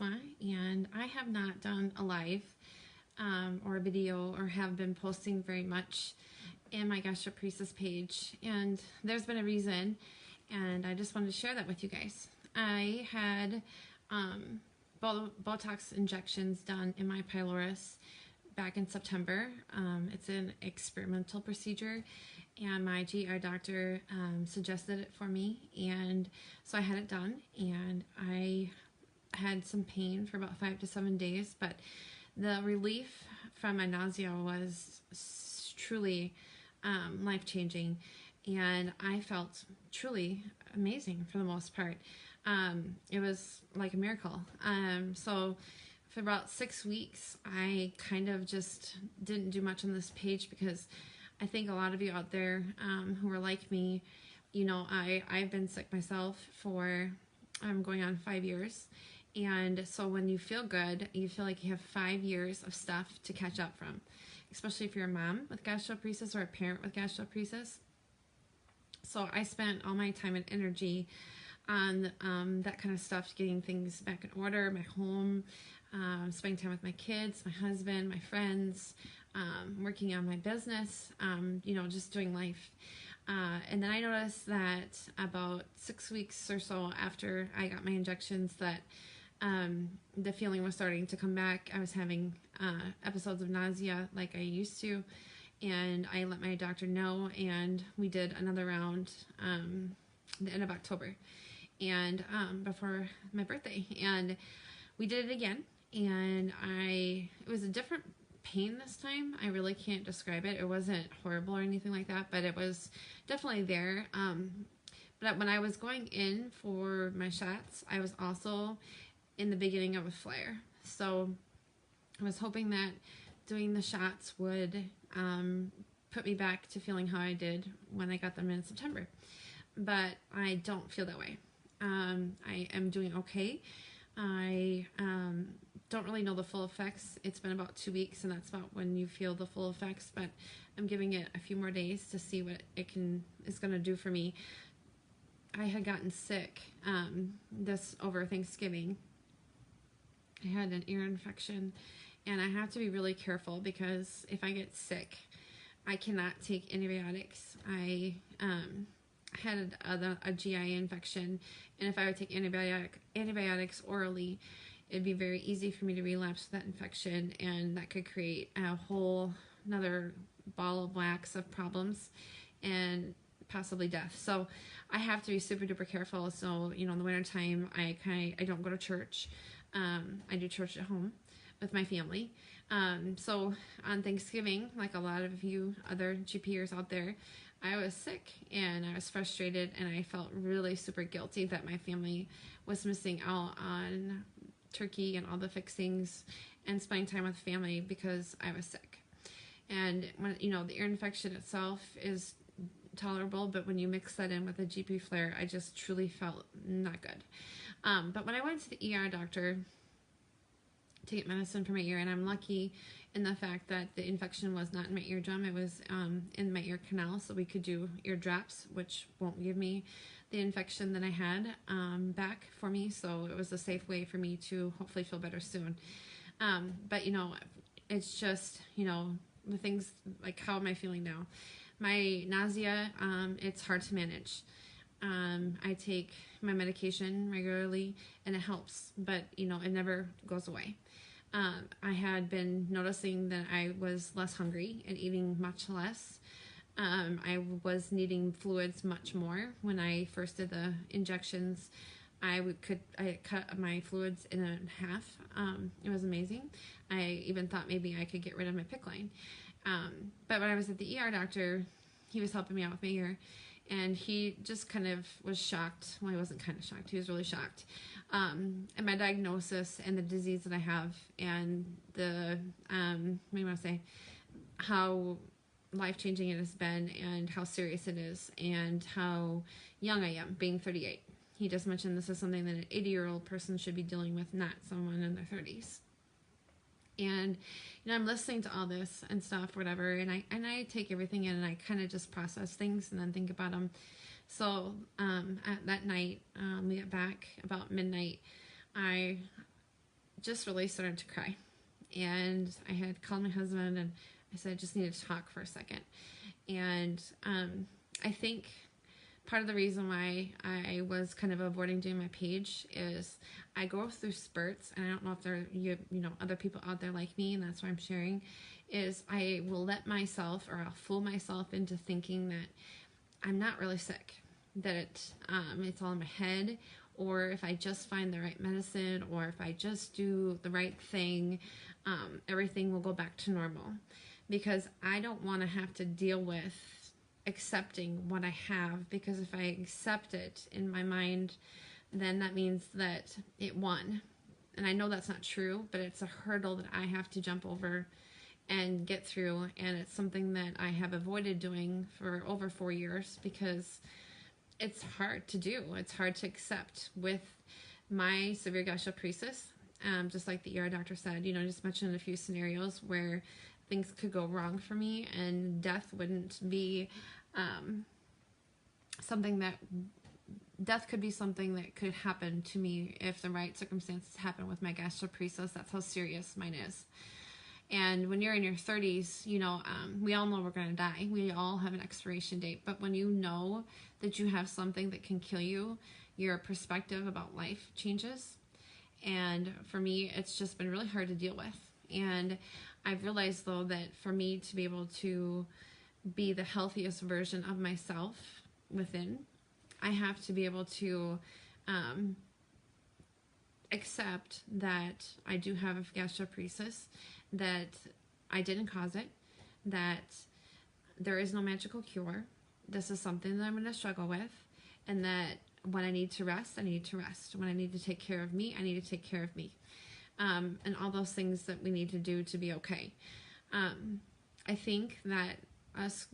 asthma, and I have not done a live or a video or have been posting very much in my Gastroparesis page, and there's been a reason, and I just wanted to share that with you guys. I had Botox injections done in my pylorus back in September. It's an experimental procedure, and my GI doctor suggested it for me, and so I had it done, and I had some pain for about 5 to 7 days, but the relief from my nausea was truly life-changing, and I felt truly amazing for the most part. It was like a miracle. So for about 6 weeks, I kind of just didn't do much on this page because I think a lot of you out there who are like me, you know, I've been sick myself for going on 5 years. And so when you feel good, you feel like you have 5 years of stuff to catch up from, especially if you're a mom with gastroparesis or a parent with gastroparesis. So I spent all my time and energy on that kind of stuff, getting things back in order, my home, spending time with my kids, my husband, my friends, working on my business, you know, just doing life. And then I noticed that about 6 weeks or so after I got my injections that the feeling was starting to come back. I was having episodes of nausea like I used to, and I let my doctor know, and we did another round the end of October, and before my birthday, and we did it again, and it was a different pain this time. I really can't describe it. It wasn't horrible or anything like that, but it was definitely there. But when I was going in for my shots, I was also in the beginning of a flare. So I was hoping that doing the shots would put me back to feeling how I did when I got them in September. But I don't feel that way. I am doing okay. I don't really know the full effects. It's been about 2 weeks, and that's about when you feel the full effects, but I'm giving it a few more days to see what is going to do for me. I had gotten sick this over Thanksgiving. I had an ear infection, and I have to be really careful because if I get sick, I cannot take antibiotics. I had a GI infection, and if I would take antibiotics orally, it'd be very easy for me to relapse that infection, and that could create a whole another ball of wax of problems and possibly death. So I have to be super duper careful. So, you know, in the wintertime, I don't go to church. I do church at home with my family. So on Thanksgiving, like a lot of you other GPers out there, I was sick and I was frustrated, and I felt really super guilty that my family was missing out on turkey and all the fixings and spending time with family because I was sick. And when, you know, the ear infection itself is tolerable, but when you mix that in with a GP flare, I just truly felt not good. But when I went to the ER doctor to get medicine for my ear, and I'm lucky in the fact that the infection was not in my eardrum, it was in my ear canal, so we could do ear drops, which won't give me the infection that I had back for me, so it was a safe way for me to hopefully feel better soon. But, you know, it's just, you know, the things, like, how am I feeling now? My nausea, it's hard to manage. I take my medication regularly, and it helps, but, you know, it never goes away. I had been noticing that I was less hungry and eating much less. I was needing fluids much more. When I first did the injections, I cut my fluids in half. It was amazing. I even thought maybe I could get rid of my PICC line. But when I was at the ER doctor, he was helping me out with my ear, and he just kind of was shocked. Well, he wasn't kind of shocked. He was really shocked at my diagnosis and the disease that I have, and the, what do you want to say, how life-changing it has been, and how serious it is, and how young I am, being 38. He just mentioned this is something that an 80-year-old person should be dealing with, not someone in their 30s. And, you know, I'm listening to all this and stuff, whatever, and I take everything in, and I kind of just process things and then think about them. So at that night, we got back about midnight. I just really started to cry. And I had called my husband and I said, I just needed to talk for a second. And I think part of the reason why I was kind of avoiding doing my page is I go through spurts, and I don't know if there are you know other people out there like me, and that's why I'm sharing, is I will let myself, or I'll fool myself into thinking that I'm not really sick, that it's all in my head, or if I just find the right medicine, or if I just do the right thing, everything will go back to normal. Because I don't want to have to deal with accepting what I have, because if I accept it in my mind, then that means that it won. And I know that's not true, but it's a hurdle that I have to jump over and get through, and it's something that I have avoided doing for over 4 years because it's hard to do. It's hard to accept with my severe gastroparesis. Just like the ER doctor said, just mentioned a few scenarios where things could go wrong for me, and death wouldn't be death could be something that could happen to me if the right circumstances happen with my gastroparesis. That's how serious mine is. And when you're in your 30s, we all know we're going to die. We all have an expiration date. But when you know that you have something that can kill you, your perspective about life changes. And for me, it's just been really hard to deal with. And I've realized, though, that for me to be able to be the healthiest version of myself within, I have to be able to accept that I do have gastroparesis, that I didn't cause it, that there is no magical cure. This is something that I'm going to struggle with, and that when I need to rest, I need to rest. When I need to take care of me, I need to take care of me. And all those things that we need to do to be okay. I think that us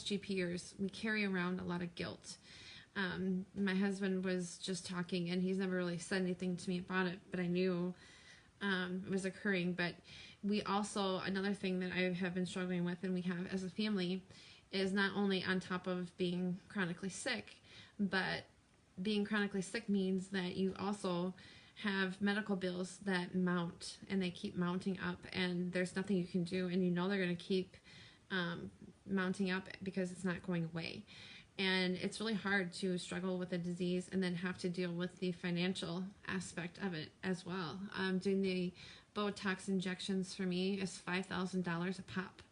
GPers, we carry around a lot of guilt. My husband was just talking, and he's never really said anything to me about it, but I knew it was occurring. But we also, another thing that I have been struggling with, and we have as a family, is not only on top of being chronically sick, but being chronically sick means that you also have medical bills that mount, and they keep mounting up, and there's nothing you can do, and they're going to keep mounting up because it's not going away. And it's really hard to struggle with a disease and then have to deal with the financial aspect of it as well. Doing the Botox injections for me is $5,000 a pop.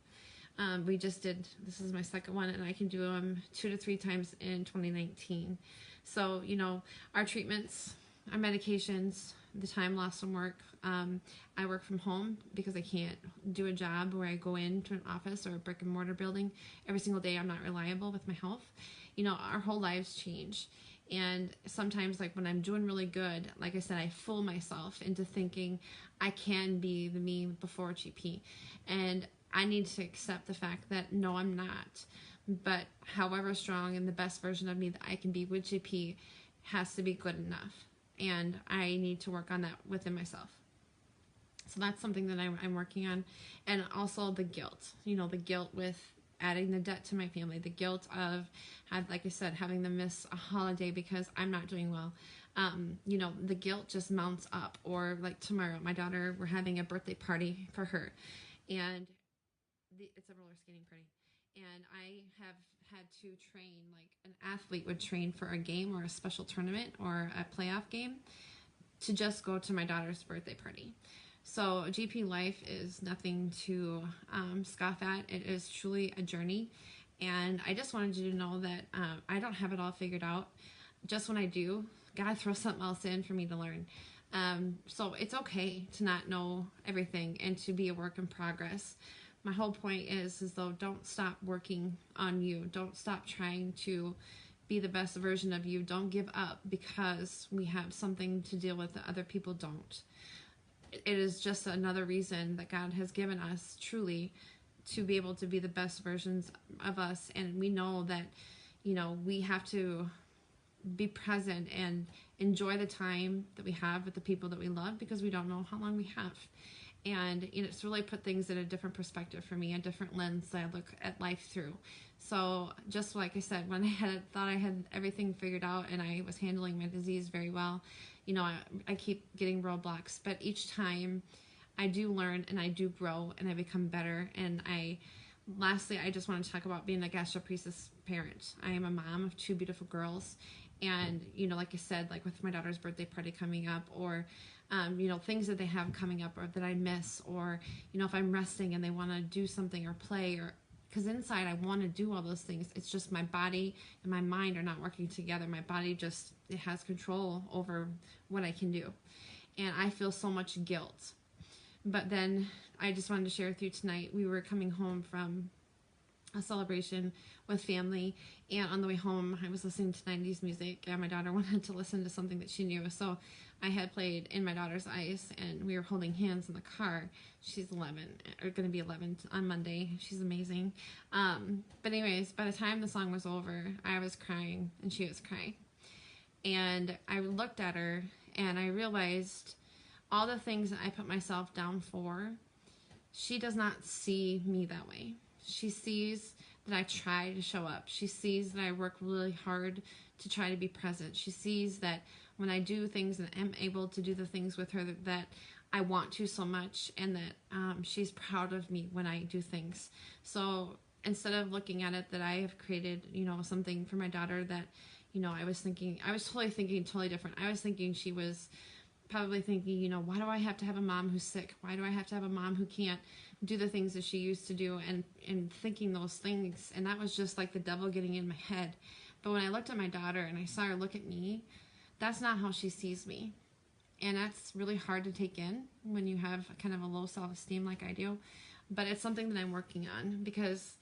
We just did, this is my second one, and I can do them 2 to 3 times in 2019. So, our treatments, our medications, the time lost from work. I work from home because I can't do a job where I go into an office or a brick and mortar building every single day. I'm not reliable with my health. Our whole lives change. And sometimes, like when I'm doing really good, like I said, I fool myself into thinking I can be the me before GP. And I need to accept the fact that no, I'm not. But however strong and the best version of me that I can be with GP has to be good enough. And I need to work on that within myself. So that's something that I'm working on. And also the guilt, the guilt with adding the debt to my family, the guilt of, like I said, having them miss a holiday because I'm not doing well. The guilt just mounts up. Or like tomorrow, my daughter, we're having a birthday party for her, and it's a roller skating party. And I have had to train like an athlete would train for a game or a special tournament or a playoff game to just go to my daughter's birthday party. So GP life is nothing to scoff at. It is truly a journey. And I just wanted you to know that I don't have it all figured out. Just when I do, God throws something else in for me to learn. So it's okay to not know everything and to be a work in progress. My whole point is though, don't stop working on you. Don't stop trying to be the best version of you. Don't give up because we have something to deal with that other people don't. It is just another reason that God has given us truly to be able to be the best versions of us. And we know that, we have to be present and enjoy the time that we have with the people that we love, because we don't know how long we have. And it's really put things in a different perspective for me, a different lens that I look at life through. So just like I said, when I thought I had everything figured out and I was handling my disease very well, I keep getting roadblocks, but each time I do learn and I do grow and I become better. And lastly, I just want to talk about being a gastroparesis parent. I am a mom of 2 beautiful girls. And, like I said, like with my daughter's birthday party coming up, or, things that they have coming up or that I miss, or, if I'm resting and they want to do something or play, or because inside I want to do all those things. It's just my body and my mind are not working together. My body it has control over what I can do. And I feel so much guilt. But then I just wanted to share with you tonight, we were coming home from a celebration with family, and on the way home I was listening to 90s music, and my daughter wanted to listen to something that she knew, so I had played In My Daughter's Eyes, and we were holding hands in the car. She's 11, or going to be 11 on Monday. She's amazing. But anyways, by the time the song was over, I was crying and she was crying, and I looked at her and I realized all the things that I put myself down for, she does not see me that way. She sees that I try to show up. She sees that I work really hard to try to be present. She sees that when I do things and am able to do the things with her that I want to so much, and that she's proud of me when I do things. So instead of looking at it that I have created, something for my daughter that, I was totally thinking totally different. I was thinking she was probably thinking, why do I have to have a mom who's sick? Why do I have to have a mom who can't do the things that she used to do, and thinking those things. And that was just like the devil getting in my head. But when I looked at my daughter and I saw her look at me, that's not how she sees me. And that's really hard to take in when you have kind of a low self-esteem like I do. But it's something that I'm working on, because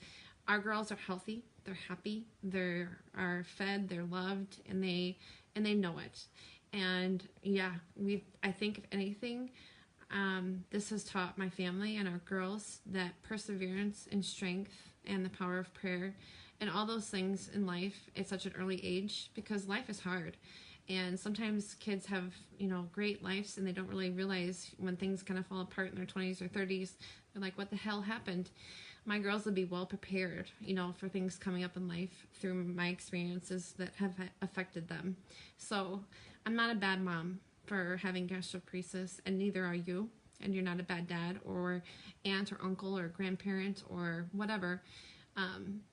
our girls are healthy, they're happy, they are fed, they're loved, and they know it. And yeah, I think if anything, this has taught my family and our girls that perseverance and strength and the power of prayer and all those things in life at such an early age, because life is hard. And sometimes kids have, great lives, and they don't really realize when things kind of fall apart in their 20s or 30s. They're like, what the hell happened? My girls would be well prepared, for things coming up in life through my experiences that have affected them. So I'm not a bad mom for having gastroparesis, and neither are you. And you're not a bad dad or aunt or uncle or grandparent or whatever.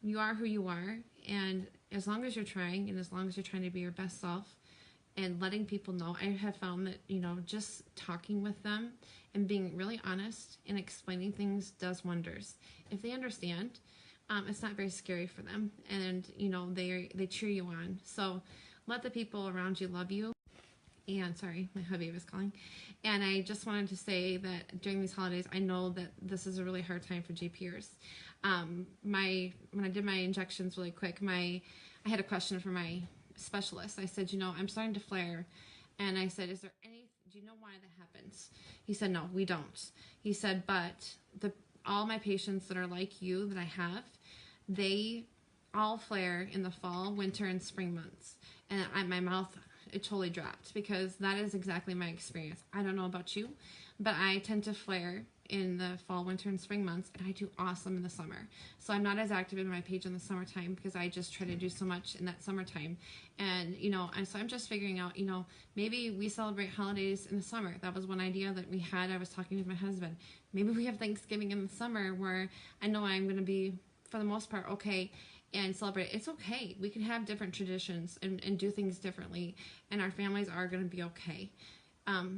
You are who you are, and as long as you're trying, and as long as you're trying to be your best self and letting people know, I have found that, just talking with them and being really honest and explaining things does wonders. If they understand, it's not very scary for them, and they cheer you on. So let the people around you love you. And sorry, my hubby was calling. And I just wanted to say that during these holidays, I know that this is a really hard time for GPers. When I did my injections really quick, I had a question for my specialist. I said, I'm starting to flare. And I said, do you know why that happens? He said, no, we don't. He said, but all my patients that are like you that I have, they all flare in the fall, winter, and spring months. And my mouth, it totally dropped, because that is exactly my experience. I don't know about you, but I tend to flare in the fall, winter, and spring months, and I do awesome in the summer. So I'm not as active in my page in the summertime, because I just try to do so much in that summertime. And, so I'm just figuring out, maybe we celebrate holidays in the summer. That was one idea that we had. I was talking with my husband. Maybe we have Thanksgiving in the summer, where I know I'm going to be, for the most part, okay, and celebrate. It's okay. We can have different traditions and do things differently, and our families are going to be okay.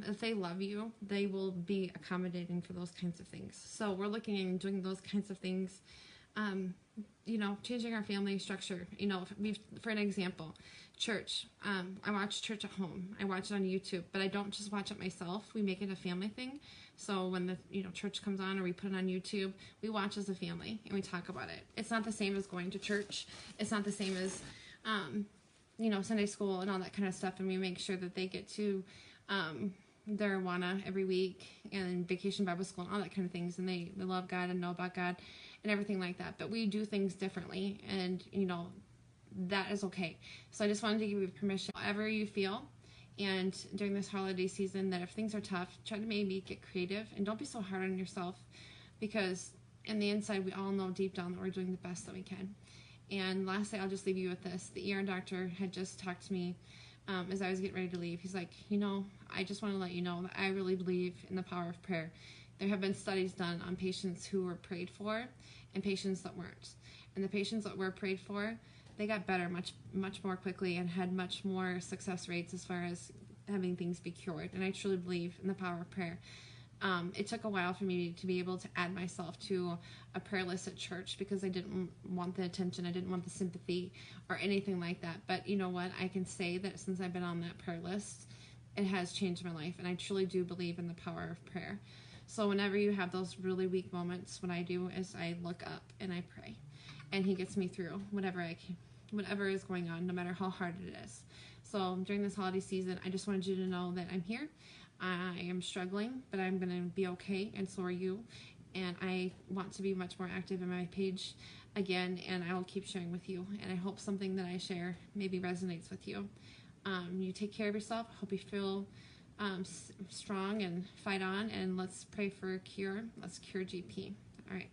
If they love you, they will be accommodating for those kinds of things. So we're looking and doing those kinds of things, changing our family structure. For an example, church. I watch church at home. I watch it on YouTube, but I don't just watch it myself. We make it a family thing. So when the church comes on, or we put it on YouTube, we watch as a family and we talk about it. It's not the same as going to church. It's not the same as Sunday school and all that kind of stuff. And we make sure that they get to their Awana every week, and vacation Bible school and all that kind of things. And they love God and know about God and everything like that. But we do things differently, and that is okay. So I just wanted to give you permission, however you feel. And during this holiday season, that if things are tough, try to maybe get creative, and don't be so hard on yourself, because in the inside, we all know deep down that we're doing the best that we can. And lastly, I'll just leave you with this. The ER doctor had just talked to me as I was getting ready to leave. He's like, I just want to let you know that I really believe in the power of prayer. There have been studies done on patients who were prayed for and patients that weren't. And the patients that were prayed for, they got better much more quickly and had much more success rates as far as having things be cured. And I truly believe in the power of prayer. It took a while for me to be able to add myself to a prayer list at church because I didn't want the attention, I didn't want the sympathy or anything like that. But you know what? I can say that since I've been on that prayer list, it has changed my life, and I truly do believe in the power of prayer. So whenever you have those really weak moments, what I do is I look up and I pray, and He gets me through whatever is going on, no matter how hard it is. So during this holiday season, I just wanted you to know that I'm here. I am struggling, but I'm going to be okay, and so are you. And I want to be much more active in my page again, and I will keep sharing with you. And I hope something that I share maybe resonates with you. You take care of yourself. I hope you feel strong and fight on, and let's pray for a cure. Let's cure GP. All right.